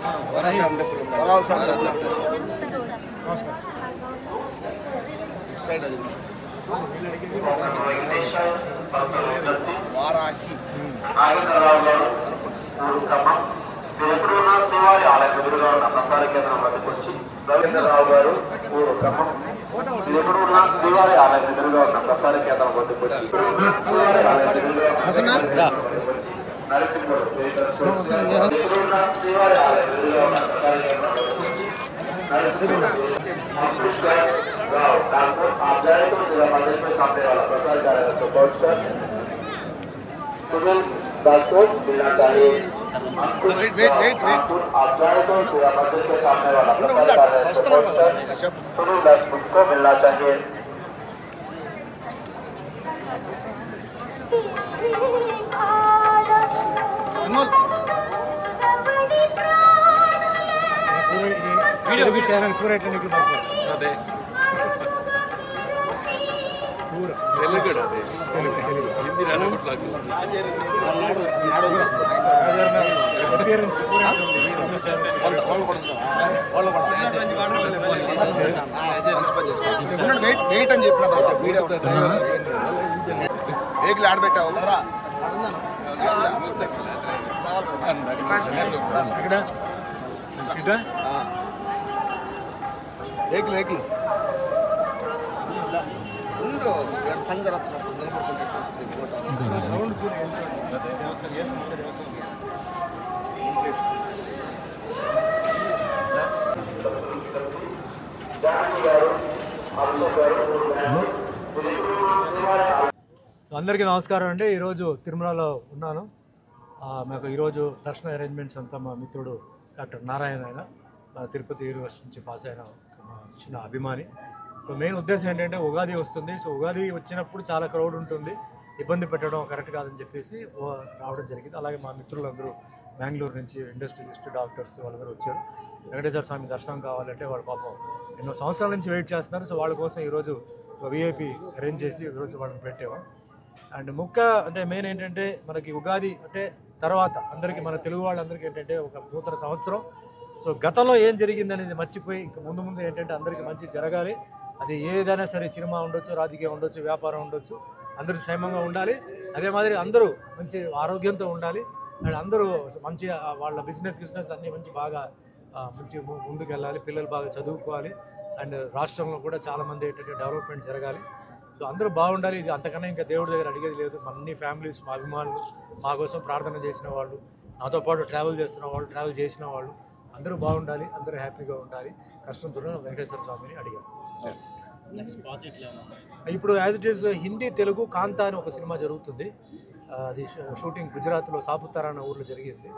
శ్రీవారి ఆలయం ఎదురుగా ఉన్న ప్రసార కేంద్రం వద్దకు వచ్చి రవీంద్రరావు గారు ఊరు క్రమం ఎదురున్న శ్రీవారి ఆలయం ఎదురుగా ఉన్న ప్రసార కేంద్రం వద్దకు వచ్చి నరసింహుడు ఎదురున్న శ్రీవారి ఆలయం ఎదురుగా ఉన్న ప్రసార కేంద్రం राव डॉक्टर आचार्य को जिला प्रदेश में सामने वाला प्रसार कार्यालय सपोर्ट सर सुनील दासों मिलना चाहिए आचार्य को जिला प्रदेश में सामने वाला प्रसार कार्यालय सपोर्ट सर सुनील दासों को मिलना चाहिए वीडियो भी चैनल पूरा टेक्निकल अदे पूरा తెలుగుడ అదే హిందీ రానట్లకు అపియరెన్స్ పూరా వెయిట్ అని చెప్పిన వీడియో వెహికల్ ఆడ పెట్టావు కదరా ఇక్కడ ఇక్కడ వెహికల్ వెహికల్ ఉండు పంజర అందరికీ నమస్కారం అండి. ఈరోజు తిరుమలలో ఉన్నాను. మాకు ఈరోజు దర్శన అరేంజ్మెంట్స్ అంతా మా మిత్రుడు డాక్టర్ నారాయణ ఆయన తిరుపతి యూనివర్సిటీ నుంచి పాస్ అయిన మా చిన్న అభిమాని. సో మెయిన్ ఉద్దేశం ఏంటంటే ఉగాది వస్తుంది. సో ఉగాది వచ్చినప్పుడు చాలా క్రౌడ్ ఉంటుంది, ఇబ్బంది పెట్టడం కరెక్ట్ కాదని చెప్పేసి రావడం జరిగింది. అలాగే మా మిత్రులందరూ బెంగళూరు నుంచి ఇండస్ట్రియలిస్ట్ డాక్టర్స్ వాళ్ళందరూ వచ్చారు. వెంకటేశ్వర స్వామి దర్శనం కావాలంటే వాళ్ళ పాపం ఎన్నో సంవత్సరాల నుంచి వెయిట్ చేస్తున్నారు. సో వాళ్ళ కోసం ఈరోజు విఐపి అరేంజ్ చేసి ఈరోజు వాళ్ళని పెట్టాము. అండ్ అంటే మెయిన్ ఏంటంటే మనకి ఉగాది అంటే తర్వాత అందరికీ మన తెలుగు వాళ్ళందరికీ ఏంటంటే ఒక నూతన సంవత్సరం. సో గతంలో ఏం జరిగింది అనేది మర్చిపోయి ఇంక ముందు ఏంటంటే అందరికీ మంచి జరగాలి. అది ఏదైనా సరే, సినిమా ఉండొచ్చు, రాజకీయం ఉండొచ్చు, వ్యాపారం ఉండొచ్చు, అందరూ క్షేమంగా ఉండాలి. అదే మాదిరి అందరూ మంచి ఆరోగ్యంతో ఉండాలి. అండ్ అందరూ మంచి వాళ్ళ బిజినెస్ అన్నీ బాగా మంచి ముందుకు వెళ్ళాలి. పిల్లలు బాగా చదువుకోవాలి. అండ్ రాష్ట్రంలో కూడా చాలామంది ఏంటంటే డెవలప్మెంట్ జరగాలి. సో అందరూ బాగుండాలి. ఇది అంతకన్నా ఇంకా దేవుడి దగ్గర అడిగేది లేదు. అన్ని ఫ్యామిలీస్, మా అభిమానులు, మా కోసం ప్రార్థన చేసిన వాళ్ళు, నాతో పాటు ట్రావెల్ చేస్తున్న వాళ్ళు, ట్రావెల్ చేసిన వాళ్ళు అందరూ బాగుండాలి, అందరూ హ్యాపీగా ఉండాలి. కష్టంతో వెంకటేశ్వర స్వామిని అడిగారు. ఇప్పుడు as it is Hindi Telugu Kantha అని ఒక సినిమా జరుగుతుంది. అది షూటింగ్ గుజరాత్లో సాపుతారా అన్న ఊర్లో జరిగింది.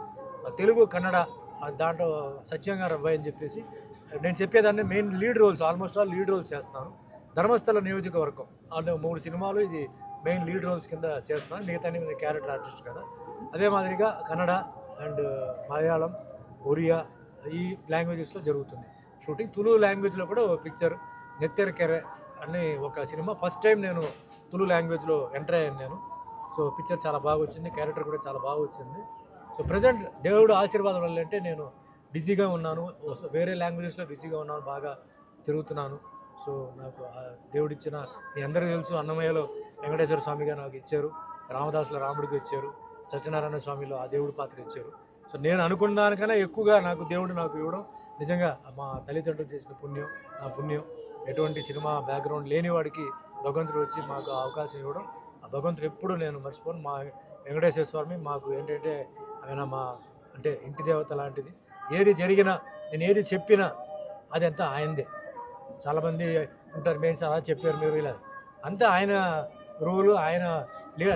తెలుగు కన్నడ దాంట్లో సత్యంగారు అబ్బాయి అని చెప్పేసి నేను చెప్పేదాన్ని main lead roles, almost all lead roles చేస్తాను. ధర్మస్థల నియోజకవర్గం అంటే 3 సినిమాలు ఇది మెయిన్ లీడ్ రోల్స్ కింద చేస్తున్నాను. మిగతా క్యారెక్టర్ ఆర్టిస్ట్ కదా. అదే మాదిరిగా కన్నడ అండ్ మలయాళం, ఒరియా ఈ లాంగ్వేజెస్లో జరుగుతుంది షూటింగ్. తులు లాంగ్వేజ్లో కూడా ఒక పిక్చర్ నెత్తెరకెరె అనే ఒక సినిమా ఫస్ట్ టైం నేను తులు లాంగ్వేజ్లో ఎంటర్ అయ్యాను నేను. సో పిక్చర్ చాలా బాగా వచ్చింది, క్యారెక్టర్ కూడా చాలా బాగా వచ్చింది. సో ప్రజెంట్ దేవుడు ఆశీర్వాదం వల్ల అంటే నేను బిజీగా ఉన్నాను, వేరే లాంగ్వేజెస్లో బిజీగా ఉన్నాను, బాగా తిరుగుతున్నాను. సో నాకు దేవుడిచ్చిన మీ అందరికీ తెలుసు, అన్నమయ్యలో వెంకటేశ్వర స్వామిగా నాకు ఇచ్చారు, రామదాసుల రాముడికి ఇచ్చారు, సత్యనారాయణ స్వామిలో ఆ దేవుడి పాత్ర ఇచ్చారు. సో నేను అనుకున్న దానికన్నా ఎక్కువగా నాకు దేవుడు నాకు ఇవ్వడం నిజంగా మా తల్లిదండ్రులు చేసిన పుణ్యం, నా పుణ్యం. ఎటువంటి సినిమా బ్యాక్గ్రౌండ్ లేని వాడికి భగవంతుడు వచ్చి మాకు అవకాశం ఇవ్వడం, ఆ భగవంతుడు ఎప్పుడు నేను మర్చిపోను. మా వెంకటేశ్వర స్వామి మాకు ఏంటంటే ఆయన మా అంటే ఇంటి దేవత లాంటిది. ఏది జరిగినా, నేను ఏది చెప్పినా అదంతా ఆయనదే. చాలామంది ఉంటారు, మెయిన్స్ అలా చెప్పారు మీరు ఇలా, అంతా ఆయన రూలు, ఆయన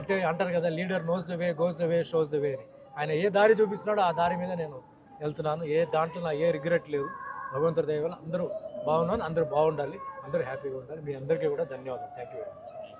అంటే అంటారు కదా, leader knows the way, goes the way, shows the way అని. ఆయన ఏ దారి చూపిస్తున్నాడో ఆ దారి మీద నేను వెళ్తున్నాను. ఏ దాంట్లో నా ఏ రిగ్రెట్ లేదు. భగవంతుడి దయ వల్ల అందరూ బాగున్నాను, అందరూ బాగుండాలి, అందరూ హ్యాపీగా ఉండాలి. మీ అందరికీ కూడా ధన్యవాదాలు. Thank you very much.